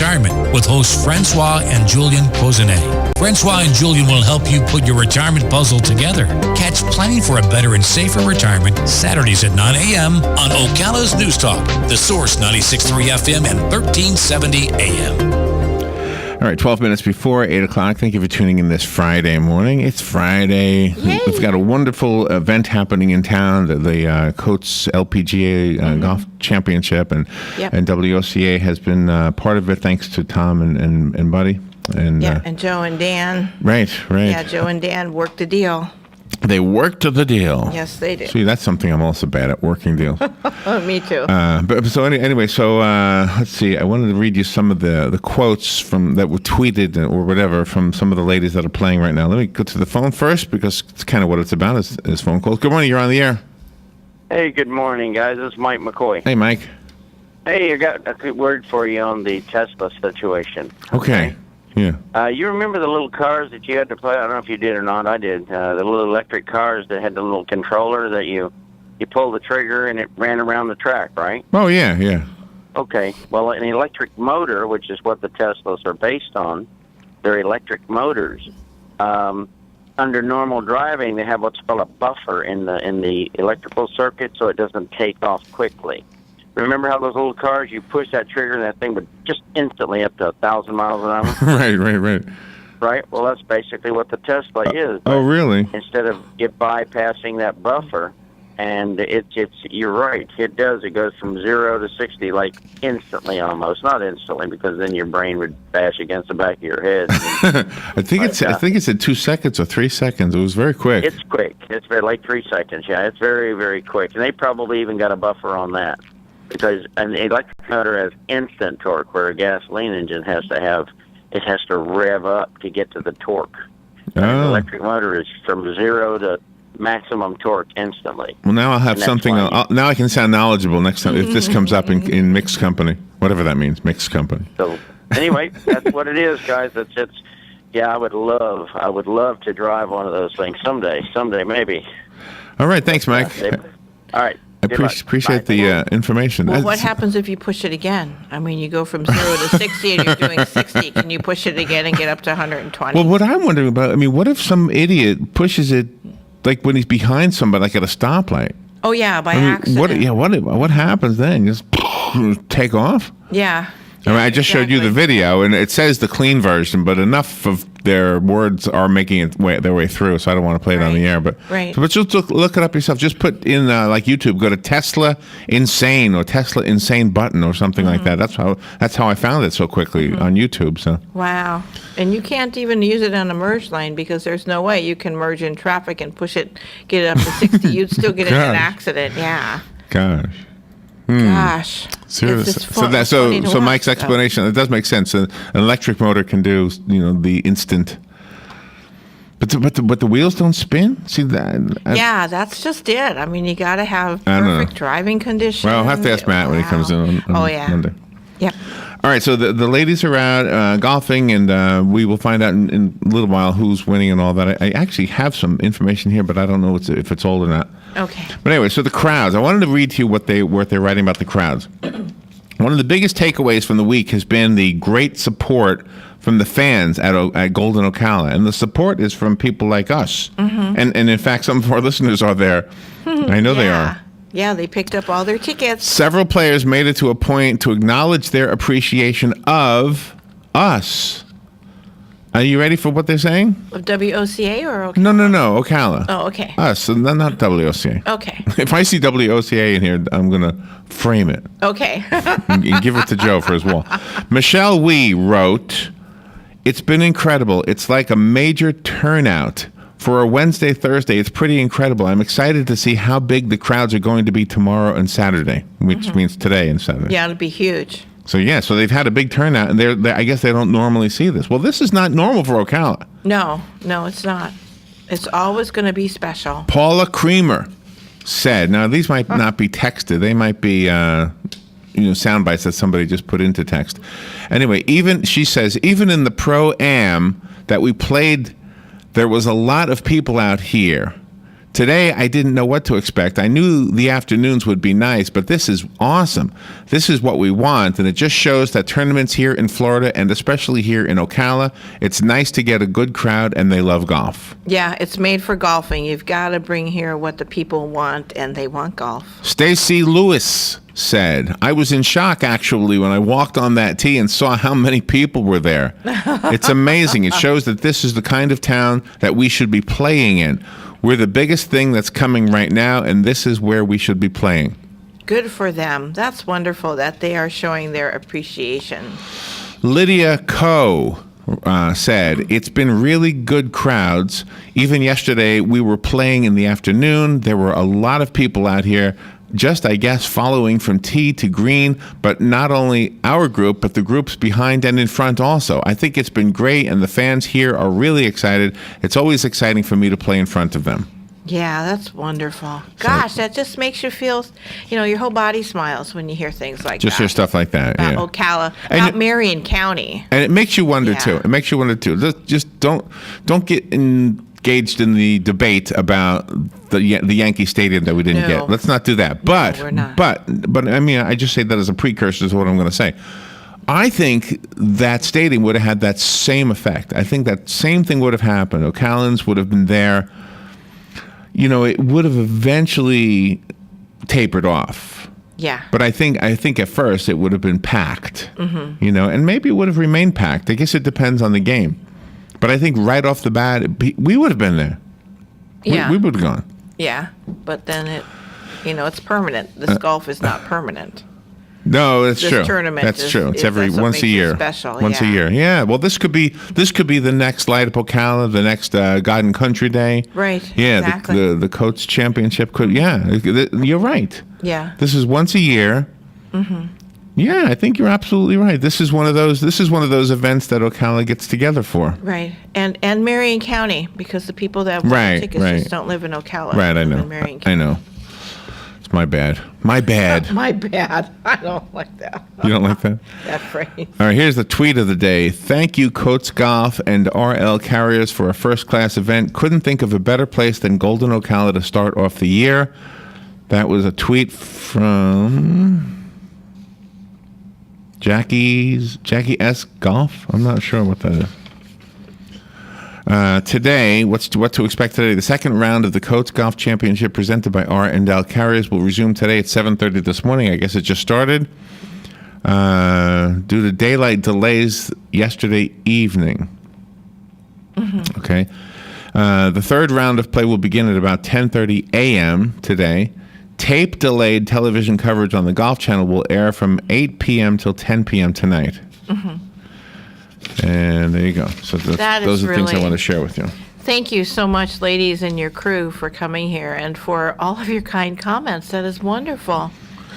Retirement with hosts Francois and Julian Pozenet. Francois and Julian will help you put your retirement puzzle together. Catch Planning for a Better and Safer Retirement Saturdays at 9 a.m. on Ocala's News Talk, The Source 96.3 FM and 1370 AM. All right, 12 minutes before 8 o'clock. Thank you for tuning in this Friday morning. It's Friday. Yay. We've got a wonderful event happening in town, the Coates LPGA Golf Championship, and WOCA has been part of it, thanks to Tom and Buddy. And Joe and Dan. Right. Yeah, Joe and Dan worked the deal. They worked the deal. Yes, they did. See, that's something I'm also bad at, working deals. Me too. Anyway, let's see. I wanted to read you some of the quotes that were tweeted or whatever from some of the ladies that are playing right now. Let me go to the phone first, because it's kind of what it's about is phone calls. Good morning. You're on the air. Hey, good morning, guys. This is Mike McCoy. Hey, Mike. Hey, I got a good word for you on the Tesla situation. Okay. Yeah. You remember the little cars that you had to play? I don't know if you did or not. I did. The little electric cars that had the little controller that you pull the trigger and it ran around the track, right? Oh, yeah. Okay. Well, an electric motor, which is what the Teslas are based on, they're electric motors. Under normal driving, they have what's called a buffer in the electrical circuit, so it doesn't take off quickly. Remember how those little cars, you push that trigger and that thing would just instantly up to 1,000 miles an hour? Right. Right? Well, that's basically what the Tesla is. Oh, really? Instead of it bypassing that buffer, and you're right, it does. It goes from 0 to 60 like instantly almost. Not instantly, because then your brain would bash against the back of your head. I think it's in 2 seconds or 3 seconds. It was very quick. It's quick. It's like 3 seconds, yeah. It's very, very quick. And they probably even got a buffer on that. Because an electric motor has instant torque, where a gasoline engine has to rev up to get to the torque. Oh. An electric motor is from 0 to maximum torque instantly. Well, now I'll have something. Now I can sound knowledgeable next time if this comes up in mixed company, whatever that means, mixed company. So anyway, that's what it is, guys. It's. Yeah, I would love to drive one of those things someday maybe. All right, thanks, Mike. All right. I appreciate the information. Well, what happens if you push it again? I mean, you go from 0 to 60 and you're doing 60. Can you push it again and get up to 120? Well, what I'm wondering about, what if some idiot pushes it, like when he's behind somebody, like at a stoplight? Oh, yeah, by accident. What happens then? Just take off? Yeah. I just showed you the video, and it says the clean version, but enough of their words are making their way through, so I don't want to play it on the air. But just look it up yourself. Just put in like YouTube, go to Tesla Insane or Tesla Insane button or something like that. That's how I found it so quickly on YouTube. So wow, and you can't even use it on a merge lane, because there's no way you can merge in traffic and push it, get it up to 60. You'd still get in an accident. Yeah. Gosh. Serious. So Mike's explanation, it does make sense. An electric motor can do, the instant. But the wheels don't spin? See that? Yeah, that's just it. I mean, you got to have perfect driving conditions. Well, I'll have to ask Matt when he comes in on Monday. Yep. All right, so the ladies are out golfing, and we will find out in a little while who's winning and all that. I actually have some information here, but I don't know if it's old or not. Okay. But anyway, so the crowds. I wanted to read to you what they're writing about the crowds. One of the biggest takeaways from the week has been the great support from the fans at Golden Ocala, and the support is from people like us. And in fact, some of our listeners are there. I know they are. Yeah, they picked up all their tickets. Several players made it to a point to acknowledge their appreciation of us. Are you ready for what they're saying? Of WOCA or Ocala? No, Ocala. Oh, okay. Us, not WOCA. Okay. If I see WOCA in here, I'm going to frame it. Okay. and give it to Joe for his wall. Michelle Wee wrote, "It's been incredible. It's like a major turnout. For a Wednesday, Thursday, it's pretty incredible. I'm excited to see how big the crowds are going to be tomorrow and Saturday," which means today and Saturday. Yeah, it'll be huge. So they've had a big turnout, and I guess they don't normally see this. Well, this is not normal for Ocala. No, it's not. It's always going to be special. Paula Creamer said, now these might not be texted. They might be sound bites that somebody just put into text. Anyway, she says, even in the Pro-Am that we played, there was a lot of people out here. Today, I didn't know what to expect. I knew the afternoons would be nice, but this is awesome. This is what we want, and it just shows that tournaments here in Florida, and especially here in Ocala, it's nice to get a good crowd, and they love golf. Yeah, it's made for golfing. You've got to bring here what the people want, and they want golf. Stacy Lewis said, I was in shock, actually, when I walked on that tee and saw how many people were there. It's amazing. It shows that this is the kind of town that we should be playing in. We're the biggest thing that's coming right now, and this is where we should be playing. Good for them. That's wonderful that they are showing their appreciation. Lydia Coe said, it's been really good crowds. Even yesterday, we were playing in the afternoon. There were a lot of people out here, just, I guess, following from tee to green, but not only our group, but the groups behind and in front also. I think it's been great, and the fans here are really excited. It's always exciting for me to play in front of them. Yeah, that's wonderful. Gosh, that just makes you feel, your whole body smiles when you hear things like just that. hear stuff like that. About Yeah. Ocala, about Marion County. And it makes you wonder, Yeah. too. It makes you wonder, too. Just don't get engaged in the debate about the Yankee Stadium that we didn't No. get. Let's not do that. But, we're not. but I mean, I just say that as a precursor to what I'm going to say. I think that stadium would have had that same effect. I think that same thing would have happened. Ocalans would have been there. It would have eventually tapered off. Yeah. But I think at first it would have been packed. Mm-hmm. And maybe it would have remained packed. I guess it depends on the game. But I think right off the bat, we would have been there. Yeah. We would have gone. Yeah, but then it's permanent. This golf is not permanent. No, that's This true. tournament That's true. It's that's what once makes a it year. special, Once a yeah. year. Yeah. Well, this could be the next Light Up Ocala, the next God and Country Day. Right, Yeah. exactly. The Coates Championship could. Yeah. You're right. Yeah. This is once a year. Mm-hmm. Yeah, I think you're absolutely right. This is one of those events that Ocala gets together for. Right. And Marion County, because the people that want Right, tickets right. just don't live in Ocala. Right, I They live know. in Marion I County. know. It's my bad. My bad. My bad. I don't like that. You don't like that? That phrase. All right, here's the tweet of the day. Thank you, Coates Golf and RL Carriers, for a first-class event. Couldn't think of a better place than Golden Ocala to start off the year. That was a tweet from Jackie S. Golf. I'm not sure what that is. Today, what to expect today? The second round of the Coates Golf Championship presented by R&L Carriers will resume today at 7:30 this morning. I guess it just started. Due to daylight delays yesterday evening. Mm-hmm. Okay. The third round of play will begin at about 10:30 a.m. today. Tape-delayed television coverage on the Golf Channel will air from 8 p.m. till 10 p.m. tonight. Mm-hmm. And there you go. So those are things I want to share with you. Thank you so much, ladies and your crew, for coming here and for all of your kind comments. That is wonderful.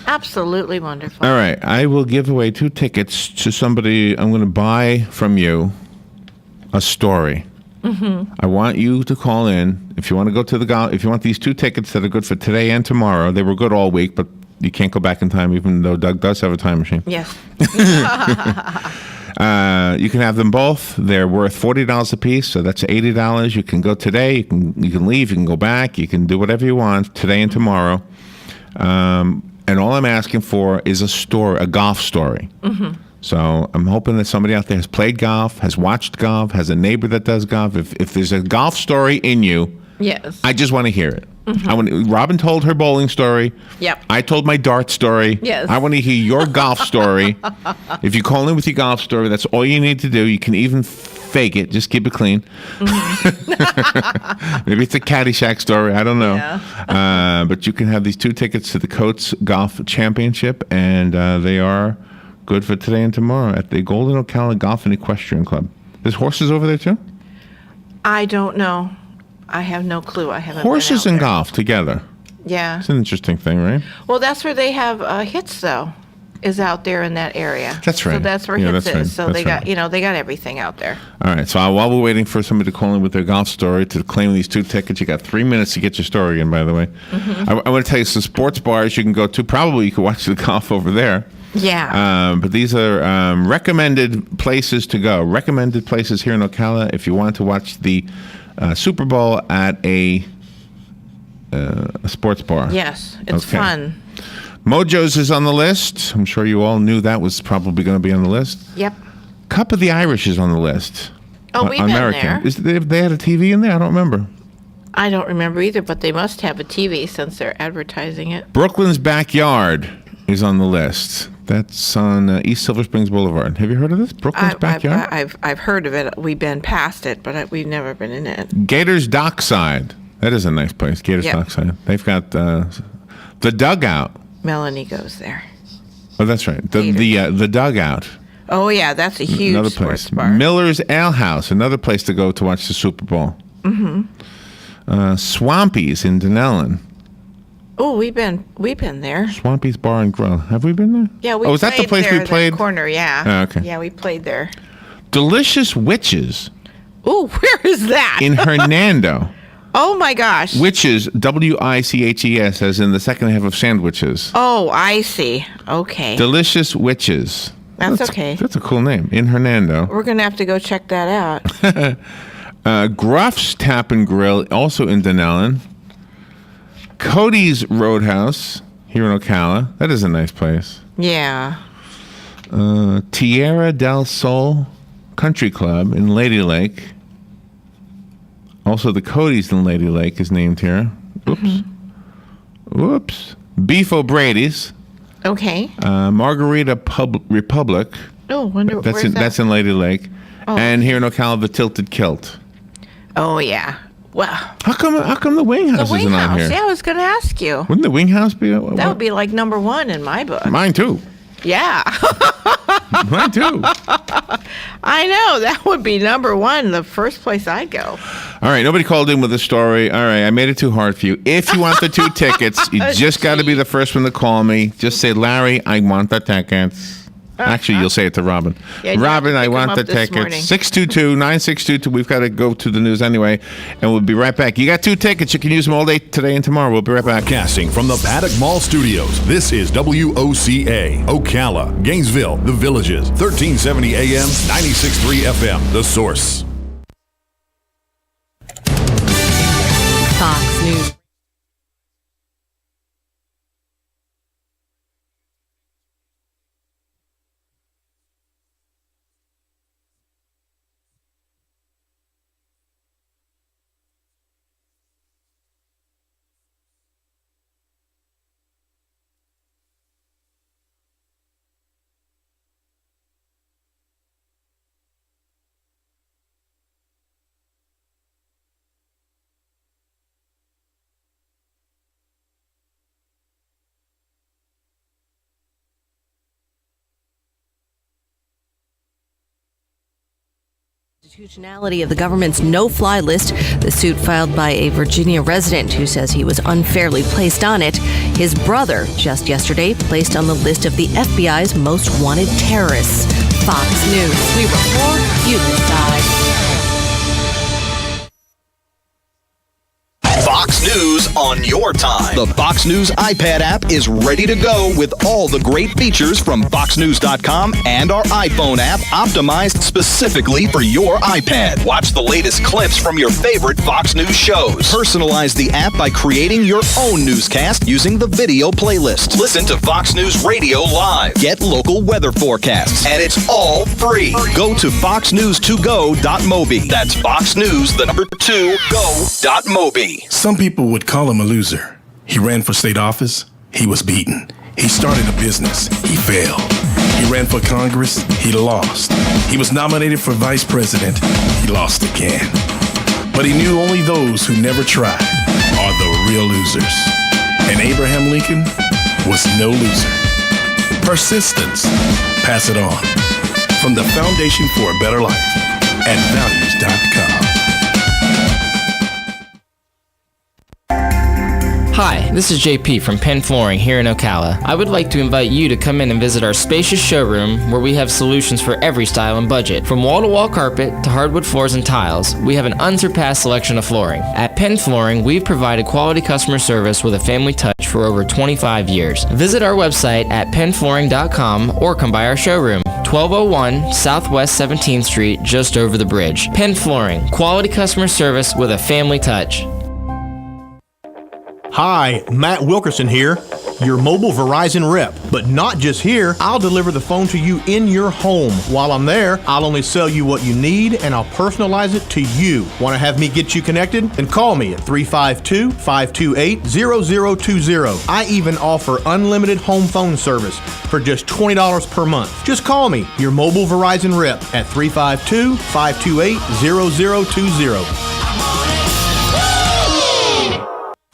Absolutely wonderful. All right. I will give away 2 tickets to somebody. I'm going to buy from you a story. Mm-hmm. I want you to call in if you want to go to the golf. If you want these 2 tickets that are good for today and tomorrow. They were good all week, but you can't go back in time, even though Doug does have a time machine. Yes. You can have them both. They're worth $40 a piece, so that's $80. You can go today. You can leave. You can go back. You can do whatever you want today and tomorrow. And all I'm asking for is a golf story. Mm-hmm. So I'm hoping that somebody out there has played golf, has watched golf, has a neighbor that does golf. If there's a golf story in you, Yes. I just want to hear it. Mm-hmm. Robin told her bowling story. Yep. I told my dart story. Yes. I want to hear your golf story. If you call in with your golf story, that's all you need to do. You can even fake it. Just keep it clean. Mm-hmm. Maybe it's a Caddyshack story. I don't know. Yeah. But you can have these 2 tickets to the Coates Golf Championship, and they are good for today and tomorrow at the Golden Ocala Golf and Equestrian Club. There's horses over there, too? I don't know. I have no clue. I haven't Horses been out and there. golf together. Yeah. It's an interesting thing, right? Well, that's where they have hits, though, is out there in that area. That's right. So that's where Yeah, hits that's is. right. So That's they right. got, they got everything out there. All right. So while we're waiting for somebody to call in with their golf story to claim these 2 tickets, you got 3 minutes to get your story in, by the way. Mm-hmm. I want to tell you some sports bars you can go to. Probably you can watch the golf over there. Yeah. But these are recommended places to go. Recommended places here in Ocala if you want to watch the Super Bowl at a a sports bar. Yes, it's fun. Mojo's is on the list. I'm sure you all knew that was probably going to be on the list. Yep. Cup of the Irish is on the list. Oh, we've been there. They had a TV in there? I don't remember. I don't remember either, but they must have a TV since they're advertising it. Brooklyn's Backyard is on the list. That's on East Silver Springs Boulevard. Have you heard of this? Brooklyn's Backyard? I've heard of it. We've been past it, but we've never been in it. Gators Dockside. That is a nice place. Gators Dockside. They've got the Dugout. Melanie goes there. Oh, that's right. The Dugout. Oh, yeah, that's a huge another sports place. bar. Miller's Ale House, another place to go to watch the Super Bowl. Mm-hmm. Swampy's in Dunellen. Oh, we've been there. Swampy's Bar and Grill. Have we been there? Yeah, we. Oh, is that the place we played? That corner, yeah. Oh, okay. Yeah, we played there. Delicious Witches. Oh, where is that? In Hernando. Oh my gosh. Witches, Wiches, as in the second half of sandwiches. Oh, I see. Okay. Delicious Witches. That's okay. That's a cool name. In Hernando. We're going to have to go check that out. Gruff's Tap and Grill, also in Dunellen. Cody's Roadhouse, here in Ocala. That is a nice place. Yeah. Tierra del Sol Country Club in Lady Lake. Also, the Cody's in Lady Lake is named here. Oops. Mm-hmm. Whoops. Beef O'Brady's. Okay. Margarita Republic. Oh, where's that? That's in Lady Lake. Oh. And here in Ocala, the Tilted Kilt. Oh, yeah. Wow. How come the Wing House isn't on here? Yeah, I was going to ask you. Wouldn't the Wing House be? That would be like number one in my book. Mine too. Yeah. Mine too. I know. That would be number one, the first place I'd go. All right. Nobody called in with a story. All right. I made it too hard for you. If you want the 2 tickets, you just got to be the first one to call me. Just say, Larry, I want the tickets. Actually, you'll say it to Robin. Yeah, Robin, I want the tickets. 622-9622. We've got to go to the news anyway, and we'll be right back. You got 2 tickets. You can use them all day today and tomorrow. We'll be right back. Casting from the Paddock Mall Studios, this is WOCA, Ocala, Gainesville, The Villages, 1370 AM, 96.3 FM, The Source. Fox News. Constitutionality of the government's no-fly list, the suit filed by a Virginia resident who says he was unfairly placed on it. His brother, just yesterday, placed on the list of the FBI's most wanted terrorists. Fox News. We report, you decide. Fox News on your time. The Fox News iPad app is ready to go with all the great features from FoxNews.com and our iPhone app optimized specifically for your iPad. Watch the latest clips from your favorite Fox News shows. Personalize the app by creating your own newscast using the video playlist. Listen to Fox News Radio live. Get local weather forecasts. And it's all free. Go to foxnews2go.mobi. That's foxnews2go.mobi. Some people would call him a loser. He ran for state office. He was beaten. He started a business. He failed. He ran for Congress. He lost. He was nominated for vice president. He lost again. But he knew only those who never try are the real losers. And Abraham Lincoln was no loser. Persistence. Pass it on. From the Foundation for a Better Life at values.com. Hi, this is JP from Penn Flooring here in Ocala. I would like to invite you to come in and visit our spacious showroom where we have solutions for every style and budget. From wall-to-wall carpet to hardwood floors and tiles, we have an unsurpassed selection of flooring. At Penn Flooring, we've provided quality customer service with a family touch for over 25 years. Visit our website at pennflooring.com or come by our showroom, 1201 Southwest 17th Street, just over the bridge. Penn Flooring, quality customer service with a family touch. Hi, Matt Wilkerson here, your mobile Verizon rep. But not just here, I'll deliver the phone to you in your home. While I'm there, I'll only sell you what you need and I'll personalize it to you. Want to have me get you connected? Then call me at 352-528-0020. I even offer unlimited home phone service for just $20 per month. Just call me, your mobile Verizon rep, at 352-528-0020.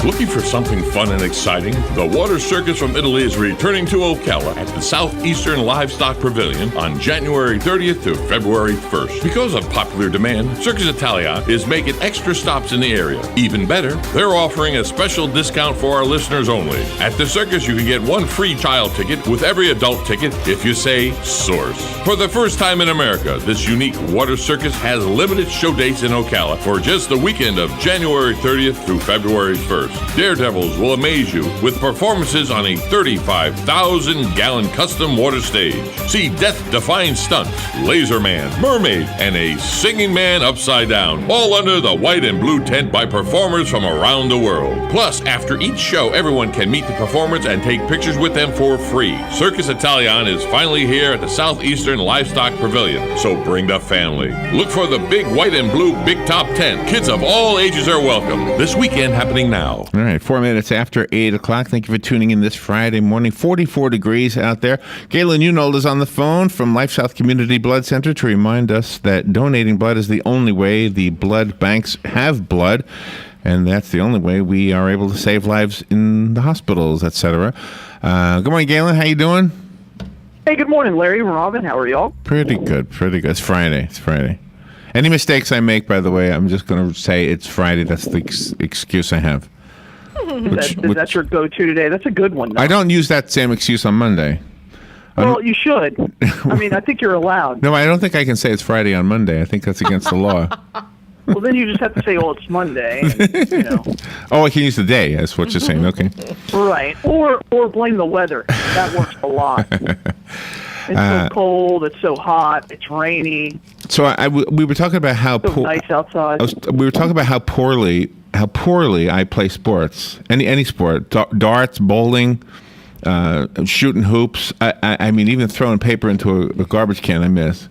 Looking for something fun and exciting? The Water Circus from Italy is returning to Ocala at the Southeastern Livestock Pavilion on January 30th to February 1st. Because of popular demand, Circus Italia is making extra stops in the area. Even better, they're offering a special discount for our listeners only. At the circus, you can get one free child ticket with every adult ticket if you say Source. For the first time in America, this unique water circus has limited show dates in Ocala for just the weekend of January 30th through February 1st. Daredevils will amaze you with performances on a 35,000-gallon custom water stage. See death-defying stunts, Laser Man, Mermaid, and a Singing Man upside down, all under the white and blue tent by performers from around the world. Plus, after each show, everyone can meet the performers and take pictures with them for free. Circus Italian is finally here at the Southeastern Livestock Pavilion, so bring the family. Look for the big white and blue big top tent. Kids of all ages are welcome. This weekend happening now. All right, 4 minutes after 8 o'clock. Thank you for tuning in this Friday morning. 44 degrees out there. Galen Unold is on the phone from LifeSouth Community Blood Center to remind us that donating blood is the only way the blood banks have blood, and that's the only way we are able to save lives in the hospitals, etc. Good morning, Galen. How you doing? Hey, good morning, Larry and Robin. How are y'all? Pretty good, pretty good. It's Friday. Any mistakes I make, by the way, I'm just going to say it's Friday. That's the excuse I have. Is that your go-to today? That's a good one, though. I don't use that same excuse on Monday. Well, you should. I mean, I think you're allowed. No, I don't think I can say it's Friday on Monday. I think that's against the law. Well, then you just have to say, oh, it's Monday. And, Oh, I can use the day. That's what you're saying. Okay. Right. Or blame the weather. That works a lot. It's so cold. It's so hot. It's rainy. So we were talking about how nice outside. We were talking about how poorly I play sports. Any sport, darts, bowling, shooting hoops. I mean, even throwing paper into a garbage can, I miss.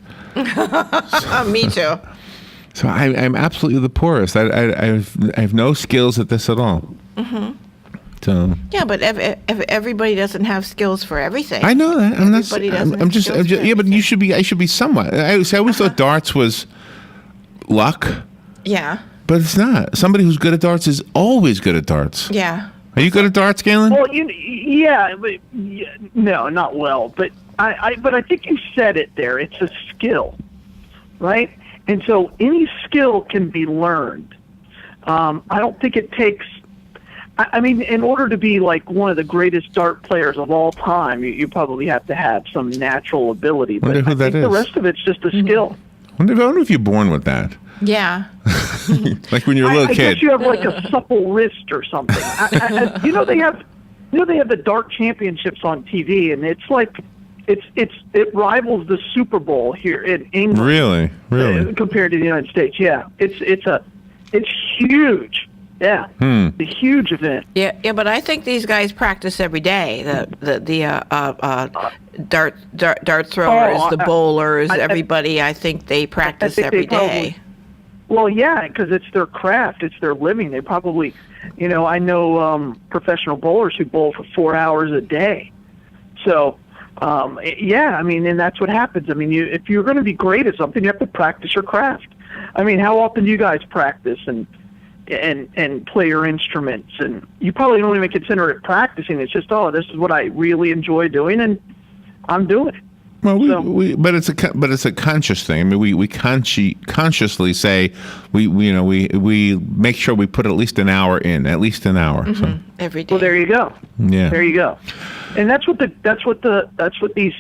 Me too. So I'm absolutely the poorest. I have no skills at this at all. Mm-hmm. So yeah, but everybody doesn't have skills for everything. I know that. I'm just yeah, but I should be somewhat. I always thought darts was luck. Yeah. But it's not. Somebody who's good at darts is always good at darts. Yeah. Are you good at darts, Galen? Well, no, not well. But I think you said it there. It's a skill, right? And so any skill can be learned. I don't think it takes. I mean, in order to be like one of the greatest dart players of all time, you probably have to have some natural ability. But I think the rest of it's just a skill. I wonder if you're born with that. Yeah. Like when you're a little kid. I guess you have like a supple wrist or something. They have the dart championships on TV, and it's like it rivals the Super Bowl here in England. Really, compared to the United States. Yeah, it's huge. Yeah, it's a huge event. Yeah, but I think these guys practice every day. The dart throwers, the bowlers, everybody. I think they practice every day. Well, yeah, because it's their craft, it's their living. They probably, I know professional bowlers who bowl for 4 hours a day. So, yeah, I mean, and that's what happens. I mean, if you're going to be great at something, you have to practice your craft. I mean, how often do you guys practice and play your instruments? And you probably don't even consider it practicing. It's just, this is what I really enjoy doing, and I'm doing it. Well, but it's a conscious thing. I mean, we consciously say we make sure we put at least an hour in, so. Every day. Well, there you go. Yeah, there you go. And that's what these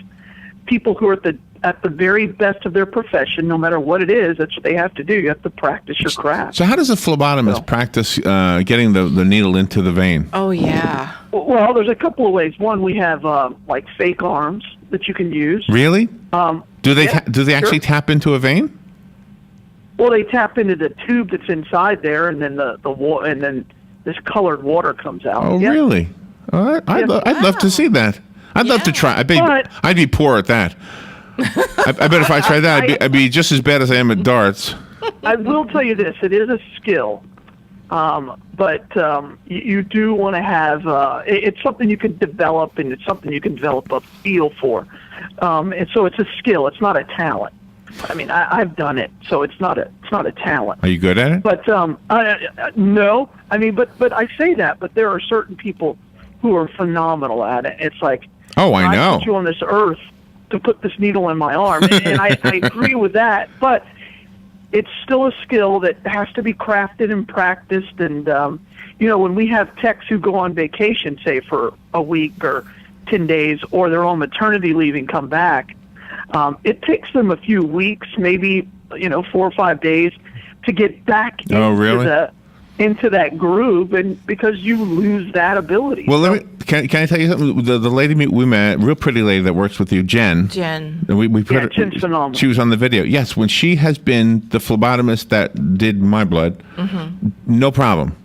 people who are at the very best of their profession, no matter what it is, that's what they have to do. You have to practice your craft. So how does a phlebotomist practice getting the needle into the vein? Oh, yeah. Well, there's a couple of ways. One, we have like fake arms that you can use. Really? Do they actually tap into a vein? Well, they tap into the tube that's inside there, and then the wall, and then this colored water comes out. Oh, really? I'd love to see that. I'd love to try. I'd be poor at that. I bet if I tried that, I'd be just as bad as I am at darts. I will tell you this: it is a skill, but you do want to have. It's something you can develop, and it's something you can develop a feel for. And so it's a skill. It's not a talent. I mean, I've done it, so it's not a talent. Are you good at it? But no. I mean, but I say that, but there are certain people who are phenomenal at it. It's like, oh, I know. I put you on this earth to put this needle in my arm, and I agree with that. But it's still a skill that has to be crafted and practiced. And when we have techs who go on vacation, say for a week or 10 days, or they're on maternity leave and come back, it takes them a few weeks, maybe 4 or 5 days, to get back into that groove, and because you lose that ability. Well, can I tell you something? The lady we met, real pretty lady that works with you, Jen. Jen. We put her, Jen's phenomenal. She was on the video. Yes, when she has been the phlebotomist that did my blood, no problem.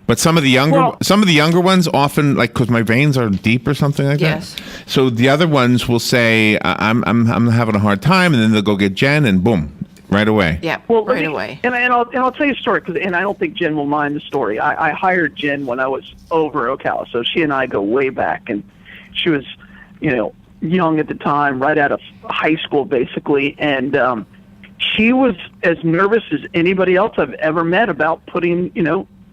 But some of the younger ones often, like, because my veins are deep or something like that. So the other ones will say, I'm having a hard time, and then they'll go get Jen, and boom, right away. Yeah, right away. And I'll tell you a story, and I don't think Jen will mind the story. I hired Jen when I was over Ocala, so she and I go way back, and she was, young at the time, right out of high school, basically, and she was as nervous as anybody else I've ever met about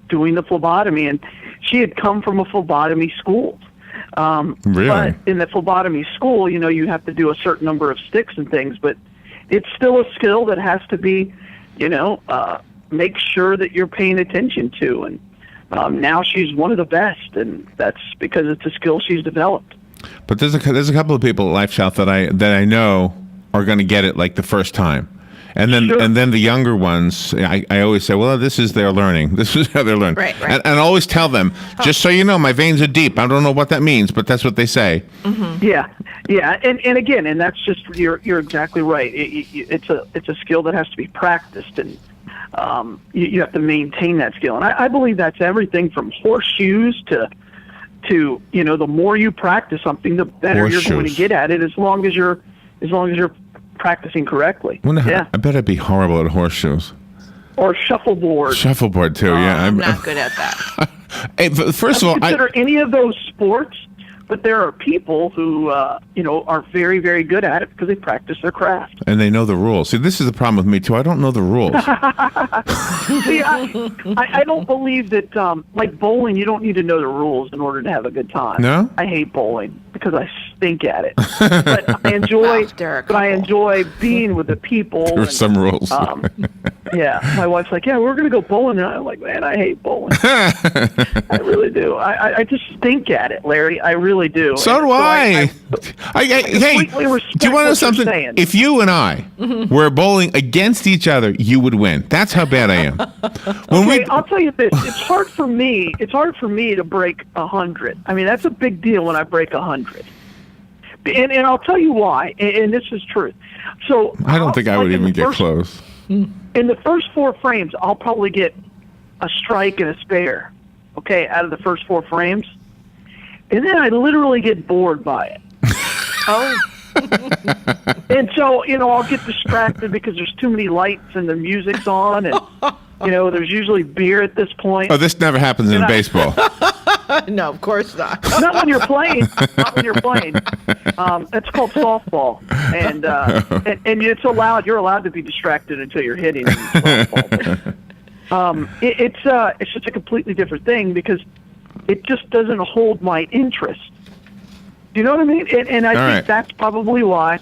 doing the phlebotomy, and she had come from a phlebotomy school. Really? But in the phlebotomy school, you have to do a certain number of sticks and things, but it's still a skill that has to be, make sure that you're paying attention to. And now she's one of the best, and that's because it's a skill she's developed. But there's a couple of people at LifeSouth that I know are going to get it like the first time. And then the younger ones, I always say, well, this is their learning. This is how they're learning. Right. And I always tell them, just so you know, my veins are deep. I don't know what that means, but that's what they say. Mm-hmm. Yeah. And again, and that's just, you're exactly right. It's a skill that has to be practiced, and you have to maintain that skill. And I believe that's everything from horseshoes to the more you practice something, the better you're going to get at it, as long as you're practicing correctly. I bet I'd be horrible at horseshoes. Or shuffleboard. Shuffleboard too. I'm not good at that. Hey, first of all, consider any of those sports, but there are people who are very, very good at it because they practice their craft. And they know the rules. See, this is the problem with me too. I don't know the rules. See, I don't believe that, like bowling, you don't need to know the rules in order to have a good time. No? I hate bowling because I stink at it. But I enjoy being with the people. There are some rules. Yeah, my wife's like, we're going to go bowling. And I'm like, man, I hate bowling. I really do. I just stink at it, Larry. I really do. So do I. Hey, do you want to know something? If you and I were bowling against each other, you would win. That's how bad I am. I'll tell you this. It's hard for me to break 100. I mean, that's a big deal when I break 100. And I'll tell you why, and this is true. So I don't think I would even get close. In the first 4 frames, I'll probably get a strike and a spare, out of the first 4 frames. And then I literally get bored by it. And so, I'll get distracted because there's too many lights and the music's on, and, there's usually beer at this point. Oh, this never happens in baseball. No, of course not. Not when you're playing. That's called softball, and it's allowed. You're allowed to be distracted until you're hitting softball. It's just a completely different thing because it just doesn't hold my interest. Do you know what I mean? And I think that's probably why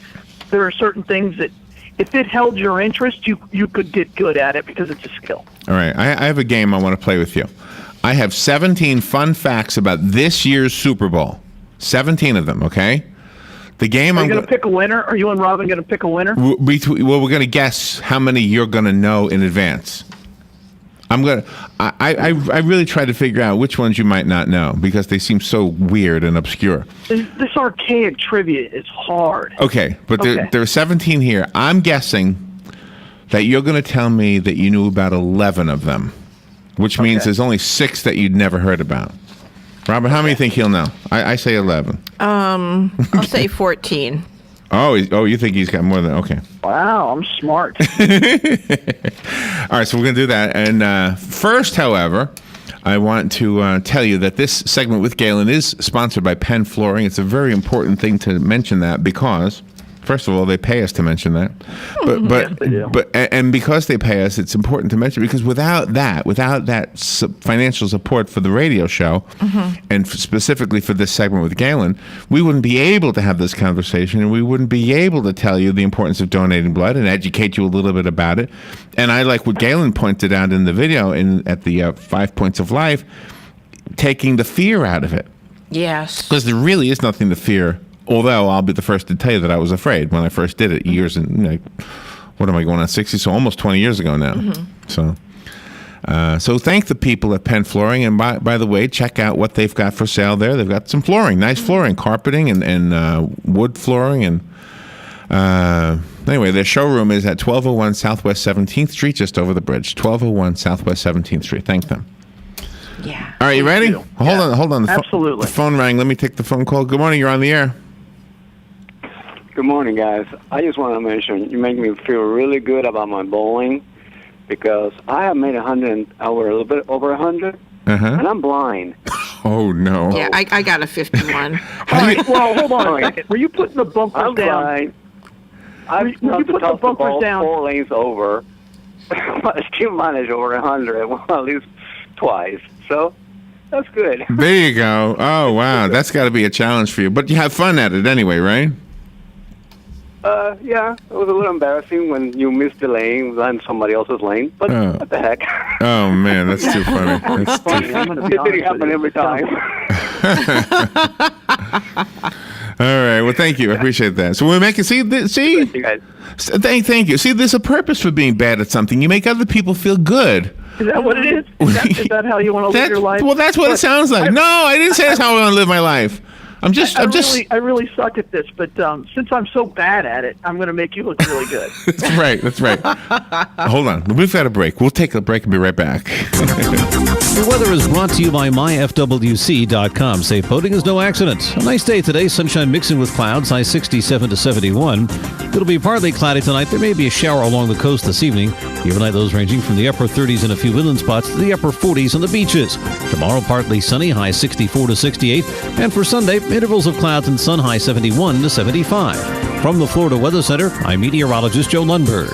there are certain things that, if it held your interest, you could get good at it because it's a skill. All right. I have a game I want to play with you. I have 17 fun facts about this year's Super Bowl. 17 of them, okay? The game Are you going to pick a winner? Are you and Robin going to pick a winner? We're going to guess how many you're going to know in advance. I really try to figure out which ones you might not know because they seem so weird and obscure. This archaic trivia is hard. Okay, but there are 17 here. I'm guessing that you're going to tell me that you knew about 11 of them. which means there's only 6 that you'd never heard about. Robert, how many think he'll know? I say 11. I'll say 14. Oh, you think he's got more than... Okay. Wow, I'm smart. All right, so we're going to do that. And first, however, I want to tell you that this segment with Galen is sponsored by Penn Flooring. It's a very important thing to mention that because... First of all, they pay us to mention that, but because they pay us, it's important to mention because without that financial support for the radio show, and specifically for this segment with Galen, we wouldn't be able to have this conversation, and we wouldn't be able to tell you the importance of donating blood and educate you a little bit about it. And I like what Galen pointed out in the video at the 5 Points of Life, taking the fear out of it. Yes, because there really is nothing to fear. Although I'll be the first to tell you that I was afraid when I first did it years and what am I going on 60? So almost 20 years ago now. So thank the people at Penn Flooring, and by the way, check out what they've got for sale there. They've got some flooring, nice flooring, carpeting, and wood flooring, and anyway, their showroom is at 1201 Southwest 17th Street, just over the bridge. 1201 Southwest 17th Street. Thank them. Yeah. All right, you ready? Hold on. Absolutely. The phone rang. Let me take the phone call. Good morning. You're on the air. Good morning, guys. I just want to mention you make me feel really good about my bowling because I have made 100 over a little bit over 100, and I'm blind. Oh no! Yeah, I got a 51. All right. Well, hold on a second. Were you putting the bumpers I'm down? blind. I've you put the bumpers down 4 lanes over. I still managed over 100, well, at least twice. So that's good. There you go. Oh wow, that's got to be a challenge for you. But you have fun at it anyway, right? Yeah, it was a little embarrassing when you missed the lane on somebody else's lane, but what the heck? Oh man, that's too funny. That's too funny. It didn't happen every time. All right. Well, thank you. I appreciate that. So we're making see. Thank you guys. Thank you. See, there's a purpose for being bad at something. You make other people feel good. Is that what it is? Is that how you want to live your life? Well, that's what it sounds like. No, I didn't say that's how I want to live my life. I really suck at this, but since I'm so bad at it, I'm going to make you look really good. That's right. Hold on. We've got a break. We'll take a break and be right back. The weather is brought to you by myfwc.com. Safe boating is no accident. A nice day today. Sunshine mixing with clouds. High 67 to 71. It'll be partly cloudy tonight. There may be a shower along the coast this evening. Overnight lows ranging from the upper 30s in a few inland spots to the upper 40s on the beaches. Tomorrow partly sunny. High 64 to 68. And for Sunday, intervals of clouds and sun. High 71 to 75. From the Florida Weather Center, I'm meteorologist Joe Lundberg.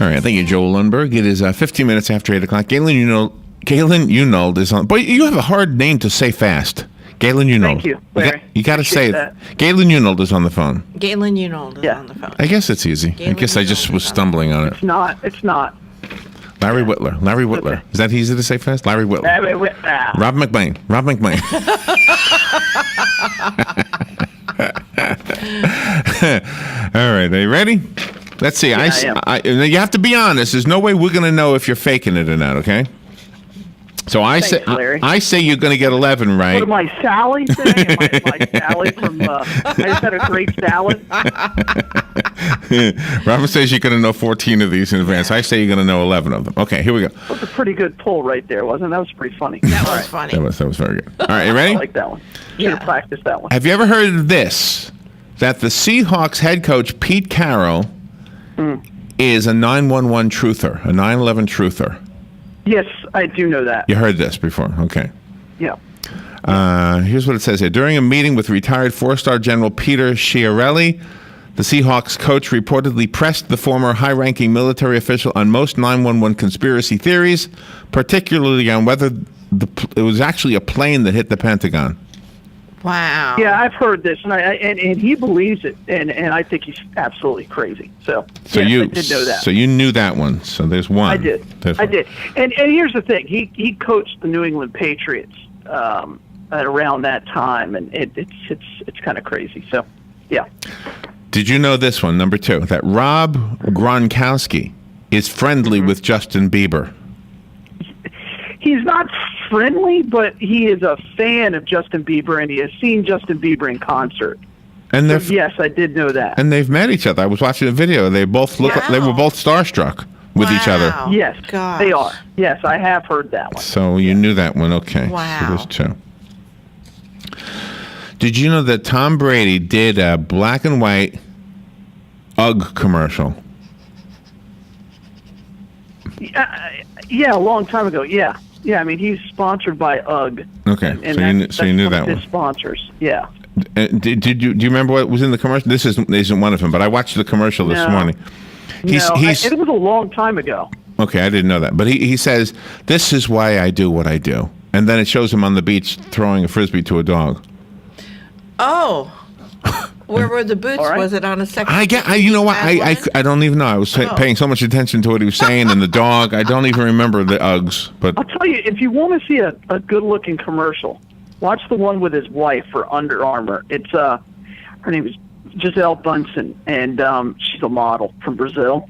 All right, thank you, Joe Lundberg. It is 15 minutes after 8 o'clock. Galen Unold is on. Boy, you have a hard name to say fast. Galen Unold. Thank you, Larry. You got to say that. Galen Unold is on the phone. Galen Unold is on the phone. I guess it's easy. I guess I just was stumbling on it. It's not. Larry Whitler. Okay. Is that easy to say fast? Larry Whitler. Rob McBain. All right, are you ready? Let's see. Yeah, you have to be honest. There's no way we're going to know if you're faking it or not, okay? So I say you're going to get 11 right. What am I, Sally today? Am I Sally from I just had a great salad? Robin says you're going to know 14 of these in advance. I say you're going to know 11 of them. Okay, here we go. That was a pretty good pull right there, wasn't it? That was pretty funny. That was funny. That was very good. All right, you ready? I like that one. Should have practiced that one. Have you ever heard of this? That the Seahawks head coach, Pete Carroll, is a 911 truther, a 9/11 truther. Yes, I do know that. You heard this before. Okay. Yeah. Here's what it says here. During a meeting with retired four-star General Peter Schiarelli, the Seahawks coach reportedly pressed the former high-ranking military official on most 911 conspiracy theories, particularly on whether it was actually a plane that hit the Pentagon. Wow. Yeah, I've heard this, and he believes it, and I think he's absolutely crazy. So yes, I did know that. So you knew that one. So there's one. I did. And here's the thing: he coached the New England Patriots at around that time, and it's kind of crazy. So yeah. Did you know this one, number 2, that Rob Gronkowski is friendly with Justin Bieber? He's not friendly, but he is a fan of Justin Bieber, and he has seen Justin Bieber in concert. And yes, I did know that. And they've met each other. I was watching a video. They both look. They were both starstruck. with each other. Yes, they are. Yes, I have heard that one. So you knew that one. Okay. Wow. So there's two. Did you know that Tom Brady did a black and white UGG commercial? Yeah, a long time ago. Yeah. I mean, he's sponsored by UGG. Okay, and so you knew that his one. Sponsors. Yeah. Do you remember what was in the commercial? This isn't one of them, but I watched the commercial this morning. It was a long time ago. Okay, I didn't know that, but he says, "This is why I do what I do," and then it shows him on the beach throwing a frisbee to a dog. Oh. Where were the boots? Right. Was it on a second? You know what? I don't even know. I was paying so much attention to what he was saying and the dog. I don't even remember the Uggs. But I'll tell you, if you want to see a good-looking commercial, watch the one with his wife for Under Armour. It's her name is Gisele Bunsen, and she's a model from Brazil.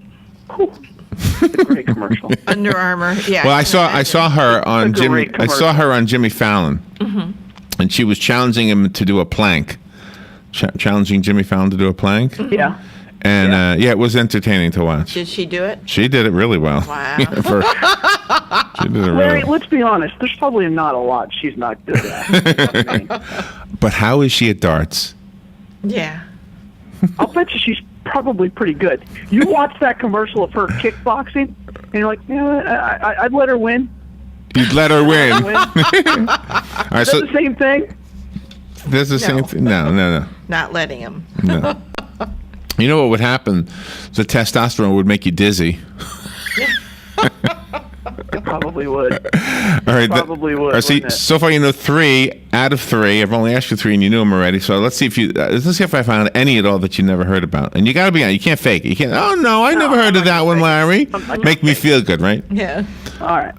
Whew. It's a great commercial. Under Armour. Yeah. Well, I saw her on Jimmy Fallon, and she was challenging him to do a plank. Challenging Jimmy Fallon to do a plank. Yeah. And it was entertaining to watch. Did she do it? She did it really well. Wow. She did it Larry, really. let's be honest. There's probably not a lot she's not good at. But how is she at darts? Yeah. I'll bet you she's probably pretty good. You watch that commercial of her kickboxing, and you're like, I'd let her win. You'd let her win. All right, Is that the same thing? There's the same thing. No. Not letting him. No. You know what would happen? The testosterone would make you dizzy. It probably would. All right. Probably would. So far you know 3 out of 3. I've only asked you 3, and you knew them already. So let's see if I found any at all that you never heard about. And you got to be honest. You can't fake it. You can't. Oh no, I never heard of that one, Larry. Make me feel good, right? Yeah. All right.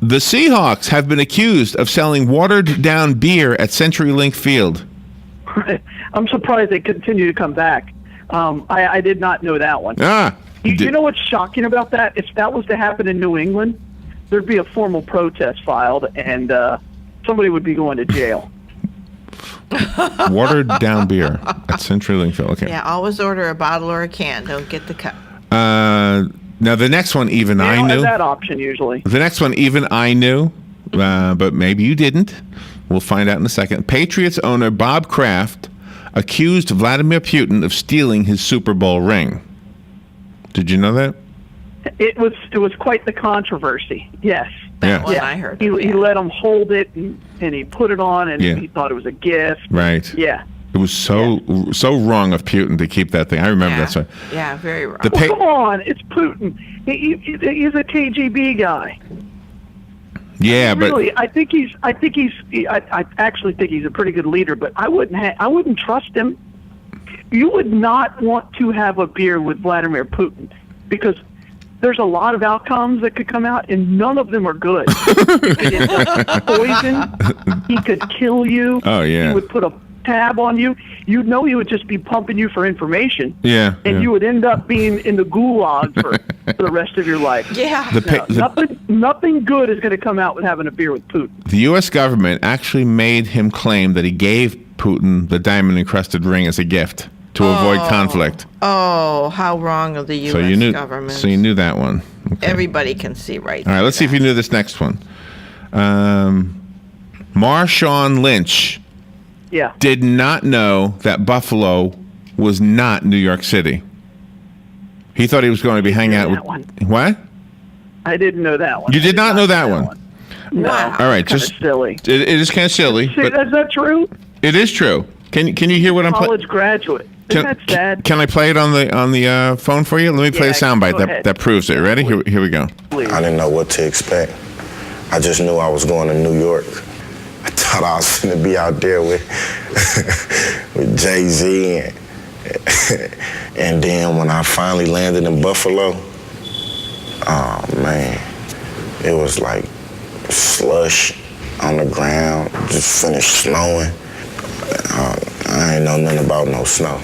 The Seahawks have been accused of selling watered-down beer at CenturyLink Field. I'm surprised they continue to come back. I did not know that one. You know what's shocking about that? If that was to happen in New England, there'd be a formal protest filed, and somebody would be going to jail. Watered down beer at CenturyLink Field. Okay. Yeah, always order a bottle or a can. Don't get the cup. Now the next one, even I knew. Have that option usually. The next one, even I knew, but maybe you didn't. We'll find out in a second. Patriots owner Bob Kraft accused Vladimir Putin of stealing his Super Bowl ring. Did you know that? It was quite the controversy. Yes. That one I heard. He let him hold it and he put it on and he thought it was a gift. Right. Yeah. It was so wrong of Putin to keep that thing. I remember that. So. Yeah, very wrong. Come on, it's Putin. He's a KGB guy. Yeah, really, I actually think he's a pretty good leader, but I wouldn't trust him. You would not want to have a beer with Vladimir Putin because there's a lot of outcomes that could come out, and none of them are good. It's poison. He could kill you. Oh yeah. He would put a tab on you. You'd know he would just be pumping you for information. Yeah. And you would end up being in the gulag for the rest of your life. Yeah. Nothing good is going to come out with having a beer with Putin. The U.S. government actually made him claim that he gave Putin the diamond-encrusted ring as a gift to avoid conflict. Oh, how wrong of the U.S. government. So you knew that one. Okay. Everybody can see right All right, let's see if you knew this next one. Marshawn Lynch did not know that Buffalo was not New York City. He thought he was going to be hanging out with... What? I didn't know that one. You did not know that one? No. All right, just silly. It is kind of silly. But is that true? It is true. Can you hear what I'm playing? College graduate. Isn't that sad? Can I play it on the phone for you? Let me play a soundbite that proves it. Ready? Here we go. I didn't know what to expect. I just knew I was going to New York. I thought I was going to be out there with with Jay-Z and then when I finally landed in Buffalo, oh man, it was like slush on the ground, just finished snowing. I ain't know nothing about no snow.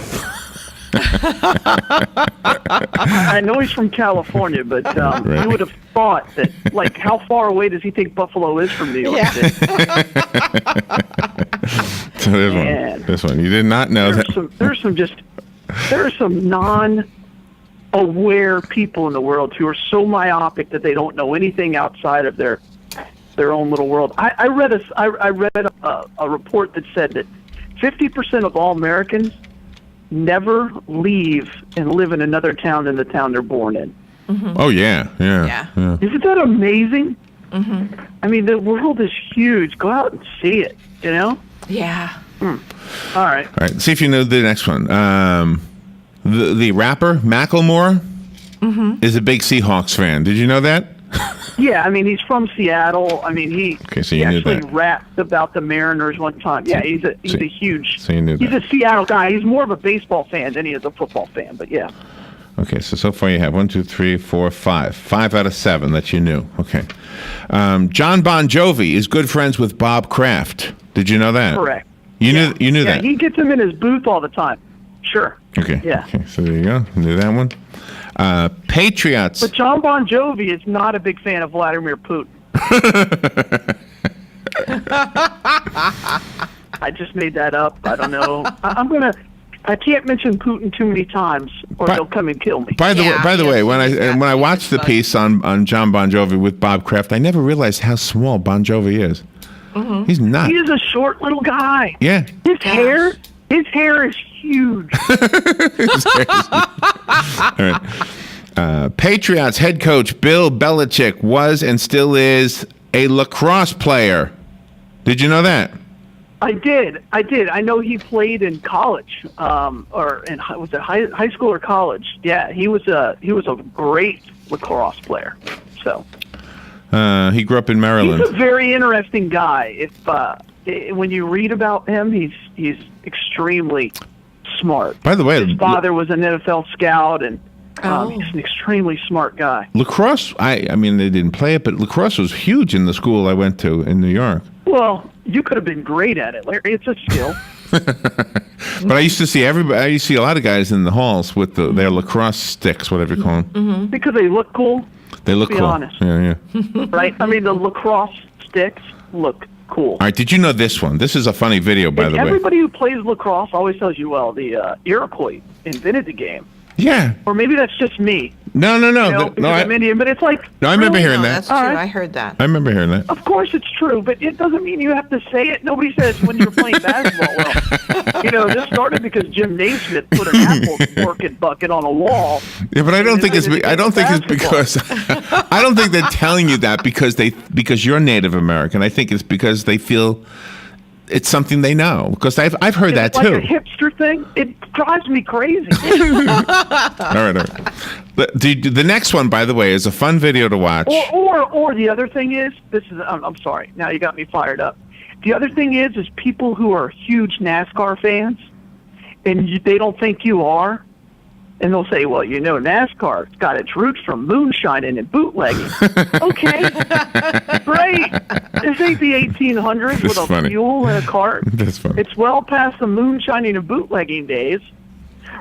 I know he's from California, but you would have thought that, like, how far away does he think Buffalo is from New York City? So this one. You did not know that. There are some non-Ohio aware people in the world who are so myopic that they don't know anything outside of their own little world. I read a report that said that 50% of all Americans never leave and live in another town than the town they're born in. Mm-hmm. Oh, yeah. Isn't that amazing? Mm-hmm. I mean, the world is huge. Go out and see it, you know? Yeah. All right. All right, see if you know the next one. The rapper, Macklemore, is a big Seahawks fan. Did you know that? Yeah, I mean, he's from Seattle. I mean, he So you knew actually that. rapped about the Mariners one time. Yeah, he's a huge. So you knew He's that. a Seattle guy. He's more of a baseball fan than he is a football fan. But yeah. Okay, so far you have 1, 2, 3, 4, 5. 5 out of 7 that you knew. Okay. John Bon Jovi is good friends with Bob Kraft. Did you know that? Correct. You knew Yeah, that? he gets him in his booth all the time. Sure. Okay. Yeah. Okay, so there you go. Knew that one. Patriots. But John Bon Jovi is not a big fan of Vladimir Putin. I just made that up. I don't know. I can't mention Putin too many times, or they'll come and kill me. By the way, when I watched the piece on John Bon Jovi with Bob Kraft, I never realized how small Bon Jovi is. Mm-hmm. He's not. He is a short little guy. Yeah. His hair is huge. All right. Patriots head coach Bill Belichick was and still is a lacrosse player. Did you know that? I did. I know he played in college, or was it high school or college? Yeah, he was a great lacrosse player. So he grew up in Maryland. he's a very interesting guy. When you read about him, he's extremely smart. By the way, his father was an NFL scout, and he's an extremely smart guy. Lacrosse, I mean, they didn't play it, but lacrosse was huge in the school I went to in New York. Well, you could have been great at it, Larry. It's a skill. But I used to see a lot of guys in the halls with their lacrosse sticks, whatever you call them. Mm-hmm. Because they look cool. They look to be cool. honest. Yeah. Right? I mean, the lacrosse sticks look cool. All right, did you know this one? This is a funny video, by the way. Everybody who plays lacrosse always tells you, well, the Iroquois invented the game. Yeah. Or maybe that's just me. No. You know, because I'm Indian, but it's like... No, I remember hearing that. That's true. I heard that. I remember hearing that. Of course it's true, but it doesn't mean you have to say it. Nobody says when you're playing basketball. Well, this started because Jim Naismith put an apple orchid bucket on a wall. Yeah, but I don't think it's because I don't think they're telling you that because you're Native American. I think it's because they feel it's something they know. Because I've heard that like too. A hipster thing. It drives me crazy. All right. The next one, by the way, is a fun video to watch. Or the other thing is, I'm sorry. Now you got me fired up. The other thing is people who are huge NASCAR fans, and they don't think you are, and they'll say, well, NASCAR's got its roots from moonshining and bootlegging. Okay, great. This ain't the 1800s with a mule and a cart. That's funny. It's well past the moonshining and bootlegging days.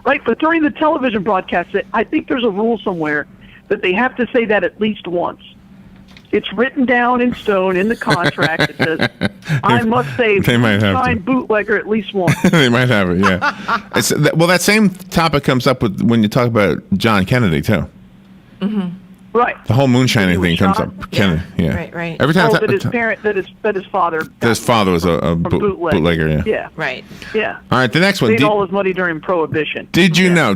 Right, but during the television broadcast, I think there's a rule somewhere that they have to say that at least once. It's written down in stone in the contract. It says, I must say moonshine bootlegger at least once. They might have it, yeah. That same topic comes up when you talk about John Kennedy, too. Mm-hmm. Right. The whole moonshining thing comes up. Kennedy, yeah. Right. Every time that his father was a bootlegger, yeah. Right. Yeah. All right, the next one. Made all his money during Prohibition. Did you know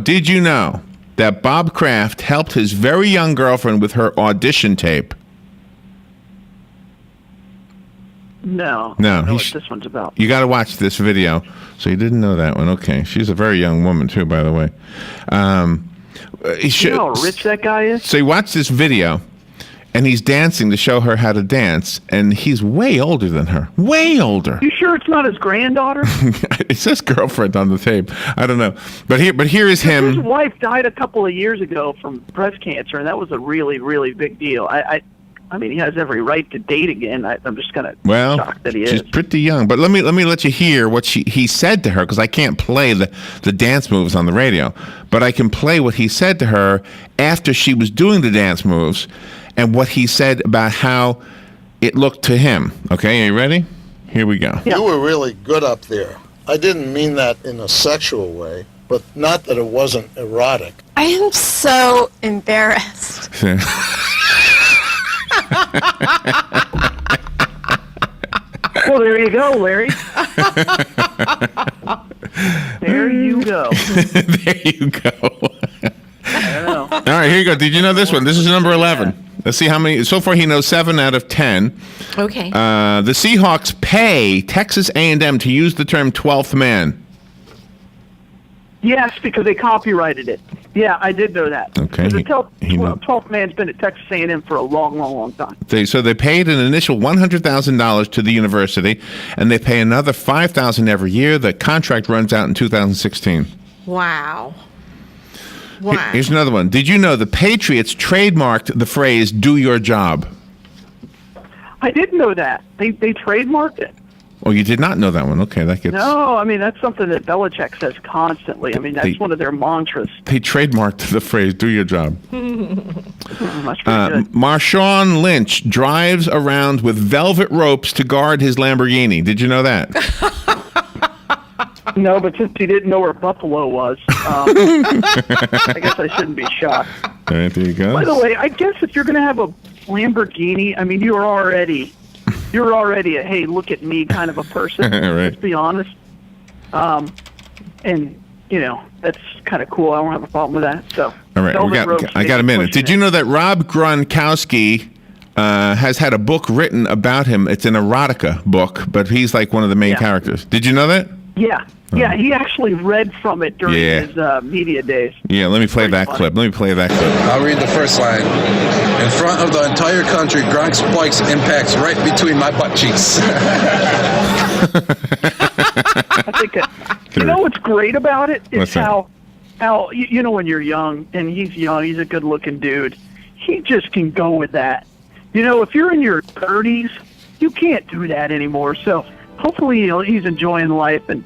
that Bob Kraft helped his very young girlfriend with her audition tape? No. I don't know what this one's about. You got to watch this video. So you didn't know that one. Okay. She's a very young woman, too, by the way. You know how rich that guy is? So you watch this video, and he's dancing to show her how to dance, and he's way older than her. Way older. You sure it's not his granddaughter? It says girlfriend on the tape. I don't know. But here is him. His wife died a couple of years ago from breast cancer, and that was a really, really big deal. I mean, he has every right to date again. I'm just kind of shocked that he is. She's pretty young. But let me let you hear what he said to her, because I can't play the dance moves on the radio. But I can play what he said to her after she was doing the dance moves and what he said about how it looked to him. Okay, are you ready? Here we go. You were really good up there. I didn't mean that in a sexual way, but not that it wasn't erotic. I am so embarrassed. Well, there you go, Larry. There you go. There you go. I don't know. All right, here you go. Did you know this one? This is number 11. Let's see how many. So far, he knows 7 out of 10. Okay. The Seahawks pay Texas A&M to use the term 12th man. Yes, because they copyrighted it. Yeah, I did know that. Okay. The 12th man's been at Texas A&M for a long, long, long time. So they paid an initial $100,000 to the university, and they pay another $5,000 every year. The contract runs out in 2016. Wow. Here's another one. Did you know the Patriots trademarked the phrase "do your job"? I didn't know that. They trademarked it. Oh, you did not know that one. Okay, that gets... No, I mean, that's something that Belichick says constantly. I mean, that's one of their mantras. They trademarked the phrase "do your job." That's pretty good. Marshawn Lynch drives around with velvet ropes to guard his Lamborghini. Did you know that? No, but since he didn't know where Buffalo was, I guess I shouldn't be shocked. All right, there you go. By the way, I guess if you're going to have a Lamborghini, I mean, you're already a, hey, look at me kind of a person, right. Let's be honest. And, you know, that's kind of cool. I don't have a problem with that. So, all right, I got a minute. Did you know that Rob Gronkowski has had a book written about him? It's an erotica book, but he's like one of the main characters. Did you know that? Yeah. Yeah, he actually read from it during his media days. Yeah, let me play that clip. I'll read the first line. In front of the entire country, Gronk spikes impacts right between my butt cheeks. I think you know what's great about it is how you know when you're young, and he's young, he's a good-looking dude. He just can go with that. You know, if you're in your 30s, you can't do that anymore. So hopefully, he's enjoying life and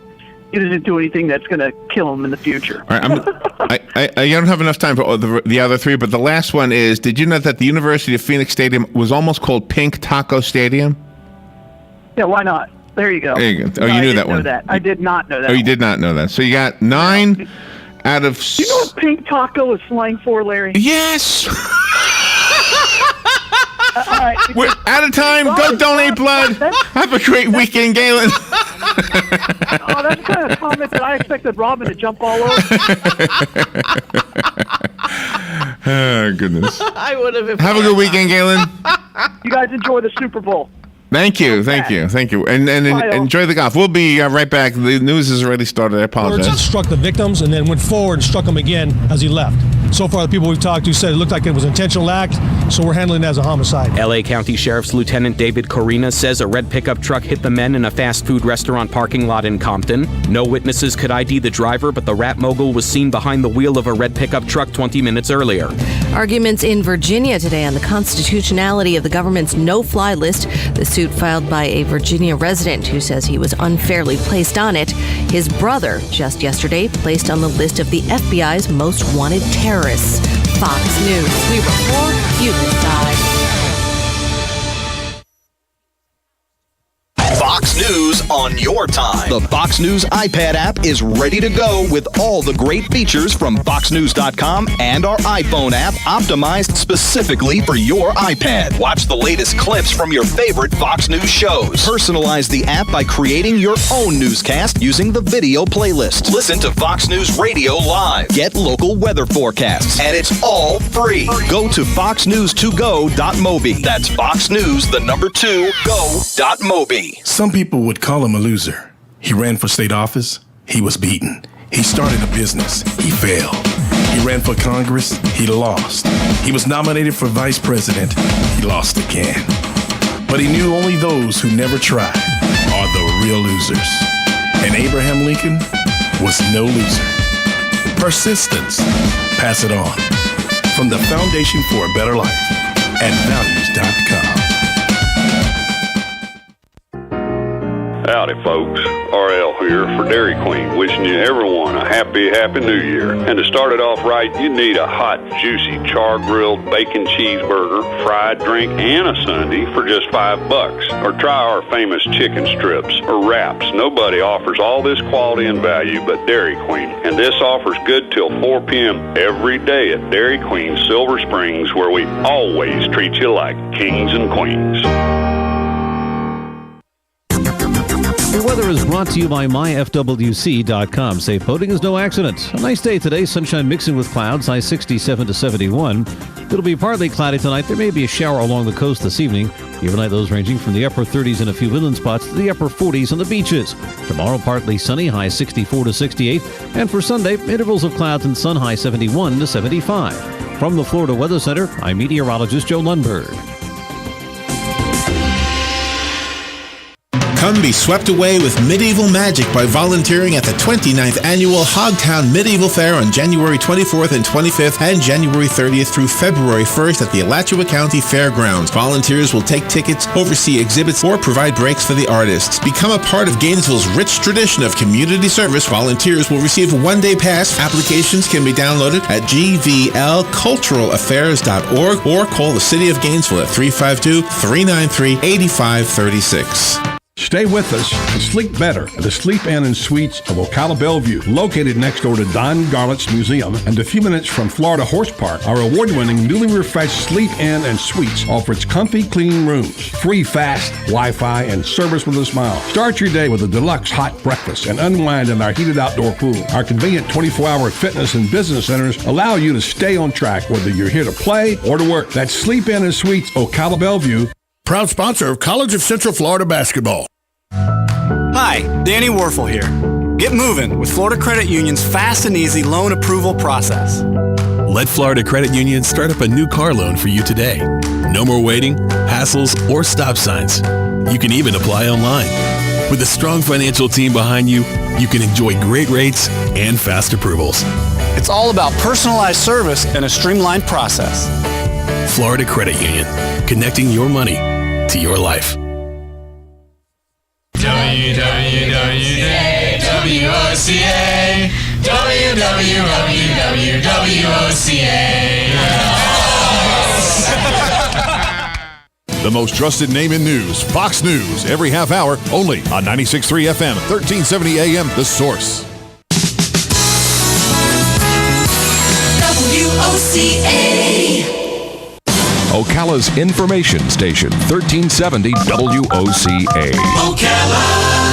he doesn't do anything that's going to kill him in the future. All right, I don't have enough time for the other three, but the last one is, did you know that the University of Phoenix Stadium was almost called Pink Taco Stadium? Yeah, why not? There you go. There you go. Oh, you knew that one. I did not know that. Oh, you did not know that. So you got 9 out of... You know what pink taco is slang for, Larry? Yes! All right. We're out of time. Go donate blood. Have a great weekend, Galen. Oh, that's the kind of comment that I expected Robin to jump all over. Oh, goodness. I would have. Have a good weekend, Galen. You guys enjoy the Super Bowl. Thank you. And enjoy the golf. We'll be right back. The news has already started. I apologize. Birds struck the victims and then went forward and struck them again as he left. So far, the people we've talked to said it looked like it was an intentional act, so we're handling it as a homicide. L.A. County Sheriff's Lieutenant David Corina says a red pickup truck hit the men in a fast food restaurant parking lot in Compton. No witnesses could ID the driver, but the rap mogul was seen behind the wheel of a red pickup truck 20 minutes earlier. Arguments in Virginia today on the constitutionality of the government's no-fly list. The suit filed by a Virginia resident who says he was unfairly placed on it. His brother, just yesterday, placed on the list of the FBI's most wanted terrorists. Fox News. We report, you decide. Fox News on your time. The Fox News iPad app is ready to go with all the great features from FoxNews.com and our iPhone app optimized specifically for your iPad. Watch the latest clips from your favorite Fox News shows. Personalize the app by creating your own newscast using the video playlist. Listen to Fox News Radio live. Get local weather forecasts. And it's all free. Go to foxnews2go.mobi. That's foxnews2go.mobi. Some people would call him a loser. He ran for state office. He was beaten. He started a business. He failed. He ran for Congress. He lost. He was nominated for vice president. He lost again. But he knew only those who never try are the real losers. And Abraham Lincoln was no loser. Persistence. Pass it on. From the Foundation for a Better Life at values.com. Howdy, folks. RL here for Dairy Queen, wishing you everyone a happy New Year. And to start it off right, you need a hot, juicy, char-grilled bacon cheeseburger, fried drink, and a sundae for just $5. Or try our famous chicken strips or wraps. Nobody offers all this quality and value but Dairy Queen. And this offer's good till 4 p.m. every day at Dairy Queen, Silver Springs, where we always treat you like kings and queens. The weather is brought to you by myfwc.com. Safe boating is no accident. A nice day today. Sunshine mixing with clouds. High 67 to 71. It'll be partly cloudy tonight. There may be a shower along the coast this evening. Overnight, those ranging from the upper 30s in a few inland spots to the upper 40s on the beaches. Tomorrow, partly sunny. High 64 to 68. And for Sunday, intervals of clouds and sun. High 71 to 75. From the Florida Weather Center, I'm meteorologist Joe Lundberg. Come be swept away with medieval magic by volunteering at the 29th Annual Hogtown Medieval Fair on January 24th and 25th and January 30th through February 1st at the Alachua County Fairgrounds. Volunteers will take tickets, oversee exhibits, or provide breaks for the artists. Become a part of Gainesville's rich tradition of community service. Volunteers will receive a one-day pass. Applications can be downloaded at gvlculturalaffairs.org or call the City of Gainesville at 352-393-8536. Stay with us and sleep better at the Sleep Inn and Suites of Ocala Bellevue. Located next door to Don Garlett's Museum and a few minutes from Florida Horse Park, our award-winning, newly refreshed Sleep Inn and Suites offers comfy, clean rooms, free fast Wi-Fi, and service with a smile. Start your day with a deluxe hot breakfast and unwind in our heated outdoor pool. Our convenient 24-hour fitness and business centers allow you to stay on track whether you're here to play or to work. That's Sleep Inn and Suites Ocala Bellevue. Proud sponsor of College of Central Florida basketball. Hi, Danny Warfel here. Get moving with Florida Credit Union's fast and easy loan approval process. Let Florida Credit Union start up a new car loan for you today. No more waiting, hassles, or stop signs. You can even apply online. With a strong financial team behind you, you can enjoy great rates and fast approvals. It's all about personalized service and a streamlined process. Florida Credit Union, connecting your money to your life. WWOCA, WWOCA. The most trusted name in news, Fox News, every half hour, only on 96.3 FM, 1370 AM, The Source. WOCA. Ocala's information station, 1370 WOCA. Ocala.